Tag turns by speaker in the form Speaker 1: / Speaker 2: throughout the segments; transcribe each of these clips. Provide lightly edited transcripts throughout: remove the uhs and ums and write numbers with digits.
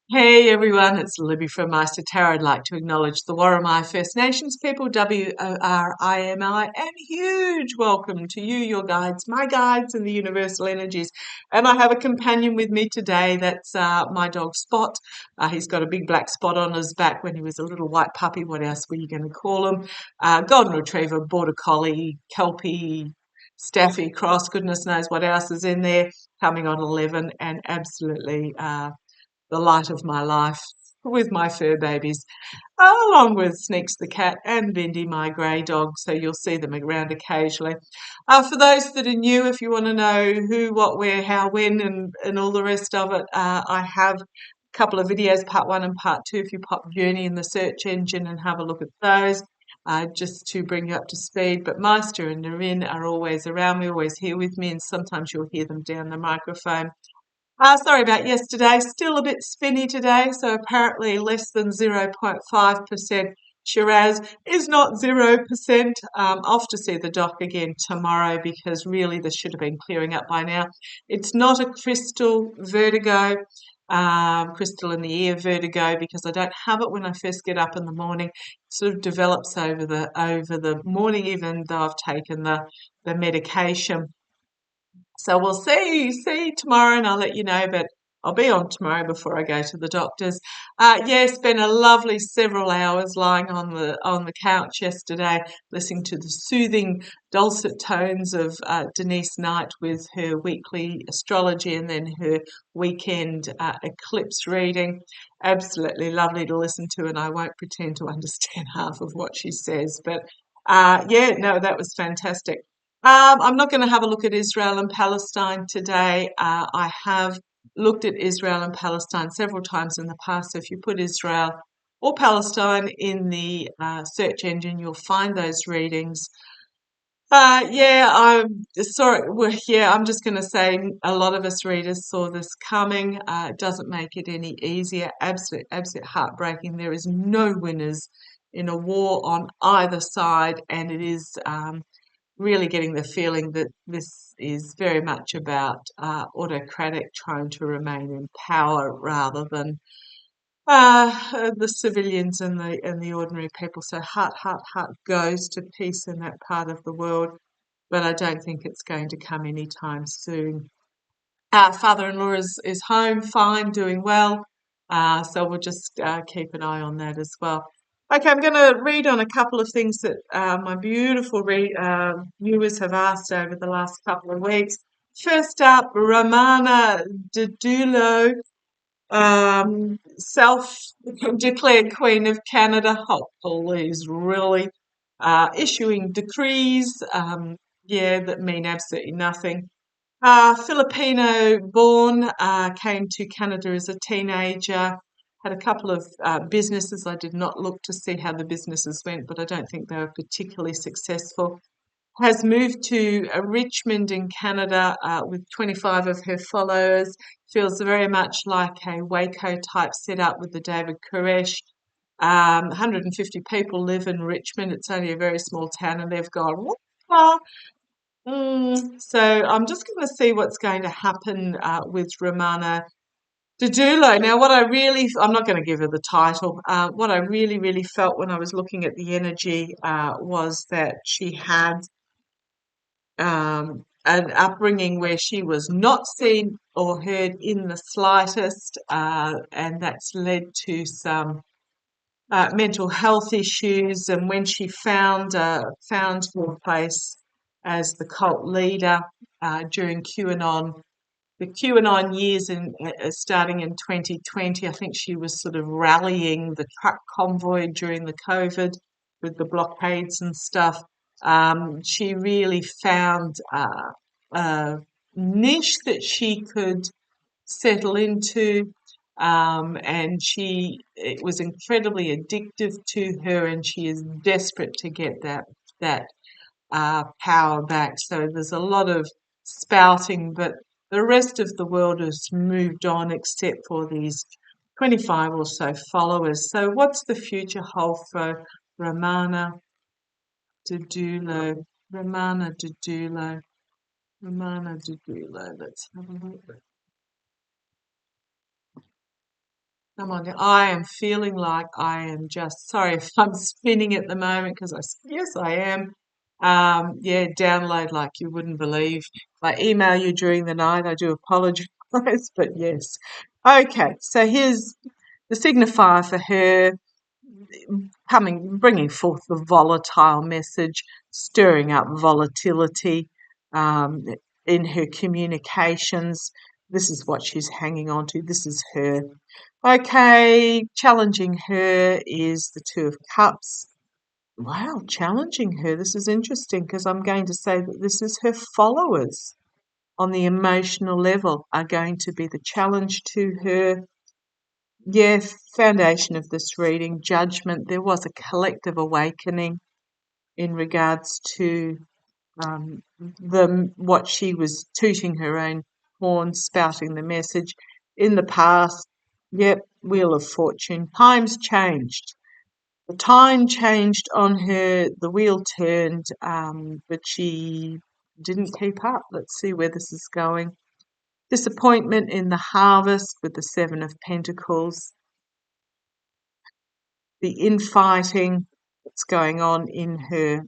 Speaker 1: Hey everyone, it's Libby from Meister Tarot. I'd like to acknowledge the Worimi First Nations people, WORIMI, and huge welcome to you, your guides, my guides, and the universal energies. And I have a companion with me today. That's my dog Spot. He's got a big black spot on his back when he was a little white puppy. What else were you going to call him? Golden Retriever, Border Collie, Kelpie, Staffy Cross, goodness knows what else is in there, coming on 11, and absolutely the light of my life with my fur babies, along with Sneaks the cat and Bindi, my grey dog. So you'll see them around occasionally. For those that are new, if you want to know who, what, where, how, when, and all the rest of it, I have a couple of videos, part one and part two. If you pop Journey in the search engine and have a look at those. Just to bring you up to speed, but Meister and Narin are always around me, always here with me, and sometimes you'll hear them down the microphone. Sorry about yesterday. Still a bit spinny today, so apparently less than 0.5% Shiraz is not 0%. Off to see the doc again tomorrow because really this should have been clearing up by now. It's not a crystal vertigo, crystal in the ear vertigo, because I don't have it when I first get up in the morning. It sort of develops over the morning, even though I've taken the medication. So we'll see tomorrow, and I'll let you know. But I'll be on tomorrow before I go to the doctors. Yeah, spent a lovely several hours lying on the couch yesterday, listening to the soothing, dulcet tones of Denise Knight with her weekly astrology and then her weekend eclipse reading. Absolutely lovely to listen to, and I won't pretend to understand half of what she says, but yeah, no, that was fantastic. I'm not going to have a look at Israel and Palestine today. I have looked at Israel and Palestine several times in the past. So if you put Israel or Palestine in the search engine, you'll find those readings. Yeah, I saw it. Well, yeah, I'm just going to say a lot of us readers saw this coming. It doesn't make it any easier. Absolute heartbreaking. There is no winners in a war on either side, and it is. Really getting the feeling that this is very much about autocratic trying to remain in power rather than the civilians and the ordinary people. So heart goes to peace in that part of the world, but I don't think it's going to come anytime soon. Father-in-law is home, fine, doing well. So we'll just keep an eye on that as well. Okay, I'm going to read on a couple of things that my beautiful viewers have asked over the last couple of weeks. First up, Ramana Didulo, self-declared Queen of Canada. Oh, please, really? Issuing decrees, yeah, that mean absolutely nothing. Filipino born, came to Canada as a teenager, had a couple of businesses. I did not look to see how the businesses went, but I don't think they were particularly successful. Has moved to Richmond in Canada with 25 of her followers. Feels very much like a Waco type setup with the David Koresh. 150 people live in Richmond. It's only a very small town, and they've gone, "Whoop." So I'm just going to see what's going to happen with Romana Didulo. Now, I'm not going to give her the title. What I really felt when I was looking at the energy was that she had an upbringing where she was not seen or heard in the slightest, and that's led to some mental health issues. And when she found her place as the cult leader during QAnon, the QAnon years starting in 2020, I think she was sort of rallying the truck convoy during the COVID with the blockades and stuff. She really found a niche that she could settle into, and it was incredibly addictive to her, and she is desperate to get that power back. So there's a lot of spouting, but the rest of the world has moved on except for these 25 or so followers. So what's the future hold for Ramana Didulo? Ramana Didulo. Ramana Didulo. Let's have a look. Come on, I am feeling like I am just sorry if I'm spinning at the moment because yes, I am. Yeah, download like you wouldn't believe. If I email you during the night, I do apologize, but yes. Okay, so here's the signifier for her bringing forth the volatile message, stirring up volatility um, in her communications. This is what she's hanging on to. This is her. Okay, challenging her is the Two of Cups. Wow, challenging her. This is interesting because I'm going to say that this is her followers on the emotional level are going to be the challenge to her. Yeah, foundation of this reading, judgment. There was a collective awakening in regards to what she was tooting her own horn, spouting the message. In the past, yep, Wheel of Fortune. Times changed. The time changed on her. The wheel turned, but she didn't keep up. Let's see where this is going. Disappointment in the harvest with the Seven of Pentacles. The infighting that's going on in her.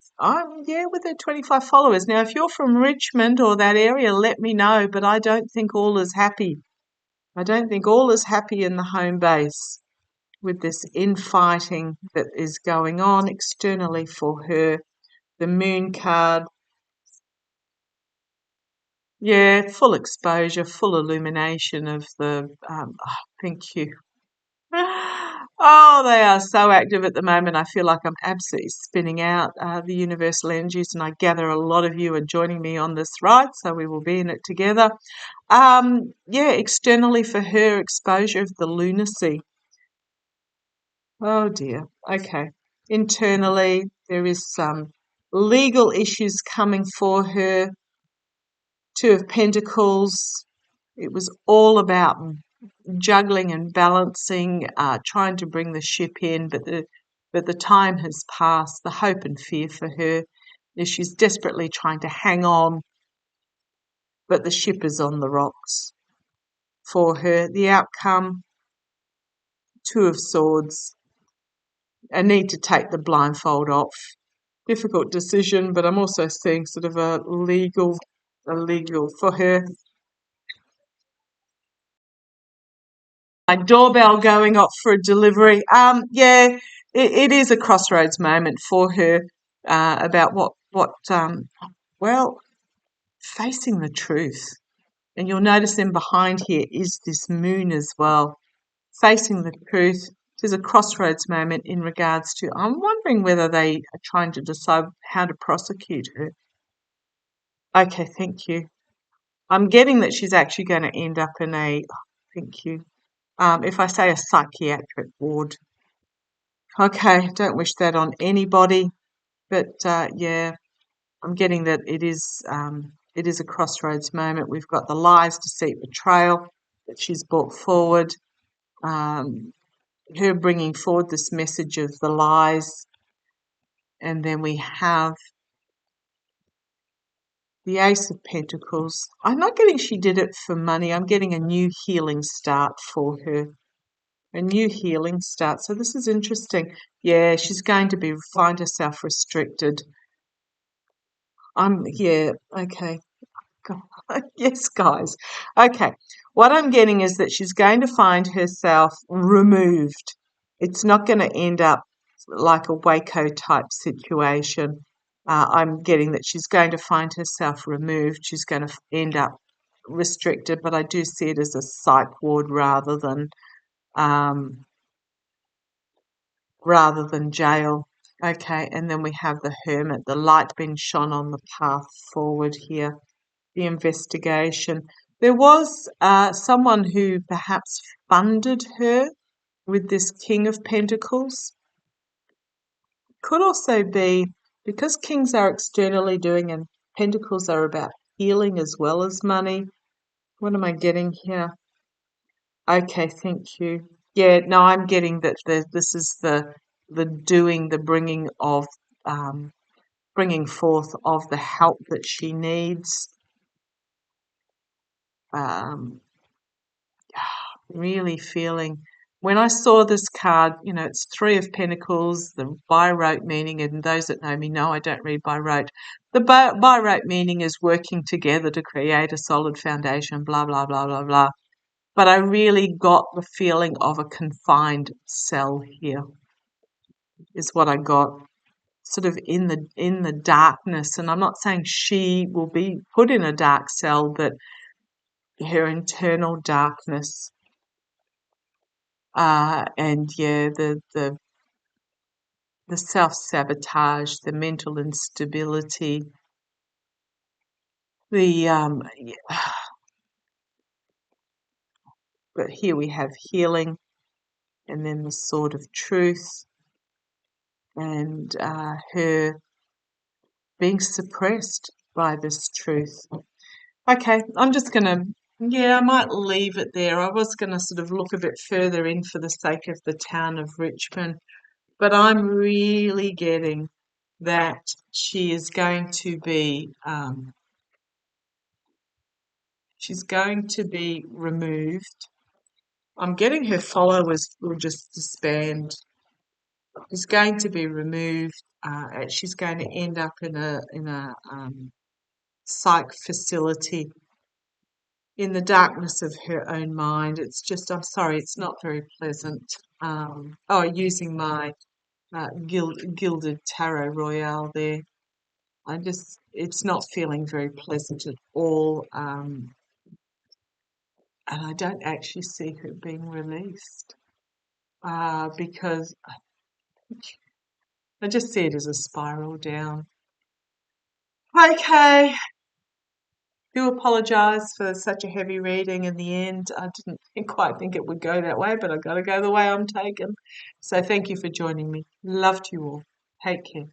Speaker 1: Yeah, with her 25 followers. Now, if you're from Richmond or that area, let me know, but I don't think all is happy. I don't think all is happy in the home base with this infighting that is going on externally for her. The Moon card. Yeah, full exposure, full illumination of the, thank you. Oh, they are so active at the moment. I feel like I'm absolutely spinning out the universal energies, and I gather a lot of you are joining me on this ride, so we will be in it together. Yeah, externally for her, exposure of the lunacy. Oh dear. Okay. Internally, there is some legal issues coming for her. Two of Pentacles. It was all about juggling and balancing, trying to bring the ship in, but the time has passed. The hope and fear for her is she's desperately trying to hang on, but the ship is on the rocks for her. The outcome, Two of Swords, a need to take the blindfold off. Difficult decision, but I'm also seeing sort of a legal for her. My doorbell going off for a delivery. Yeah, it is a crossroads moment for her about well, facing the truth. And you'll notice then behind here is this moon as well. Facing the truth. There's a crossroads moment in regards to, I'm wondering whether they are trying to decide how to prosecute her. Okay, thank you. I'm getting that she's actually going to end up in thank you. If I say a psychiatric ward. Okay, don't wish that on anybody, but yeah, I'm getting that it is a crossroads moment. We've got the lies, deceit, betrayal that she's brought forward, her bringing forward this message of the lies, and then we have the Ace of Pentacles. I'm not getting she did it for money. I'm getting a new healing start for her. A new healing start. So this is interesting. Yeah, she's going to find herself restricted. Yeah, okay. Yes, guys. Okay. What I'm getting is that she's going to find herself removed. It's not going to end up like a Waco type situation. I'm getting that she's going to find herself removed. She's going to end up restricted, but I do see it as a psych ward um, rather than jail. Okay, and then we have the Hermit, the light being shone on the path forward here, the investigation. There was someone who perhaps funded her with this King of Pentacles. Could also be because Kings are externally doing and Pentacles are about healing as well as money. What am I getting here? Okay, thank you. Yeah, no, I'm getting that this is the doing, the bringing forth of the help that she needs. Um, really feeling when I saw this card, it's Three of Pentacles, the by rote meaning, and those that know me know I don't read by rote. The by rote meaning is working together to create a solid foundation, blah, blah, blah, blah, blah. But I really got the feeling of a confined cell here, is what I got. Sort of in the darkness, and I'm not saying she will be put in a dark cell, but her internal darkness, and yeah, the self-sabotage, the mental instability, but here we have healing, and then the sword of truth, and her being suppressed by this truth. Okay, I'm just gonna, I might leave it there. I was gonna sort of look a bit further in for the sake of the town of Richmond, but I'm really getting that she is going to be, she's going to be removed. I'm getting her followers will just disband. She's going to be removed. She's going to end up in a psych facility in the darkness of her own mind. It's just, I'm sorry, it's not very pleasant. Using my gilded tarot royale there. It's not feeling very pleasant at all. And I don't actually see her being released because I just see it as a spiral down. Okay, do apologise for such a heavy reading in the end. I didn't quite think it would go that way, but I got to go the way I'm taken. So thank you for joining me. Love to you all. Take care.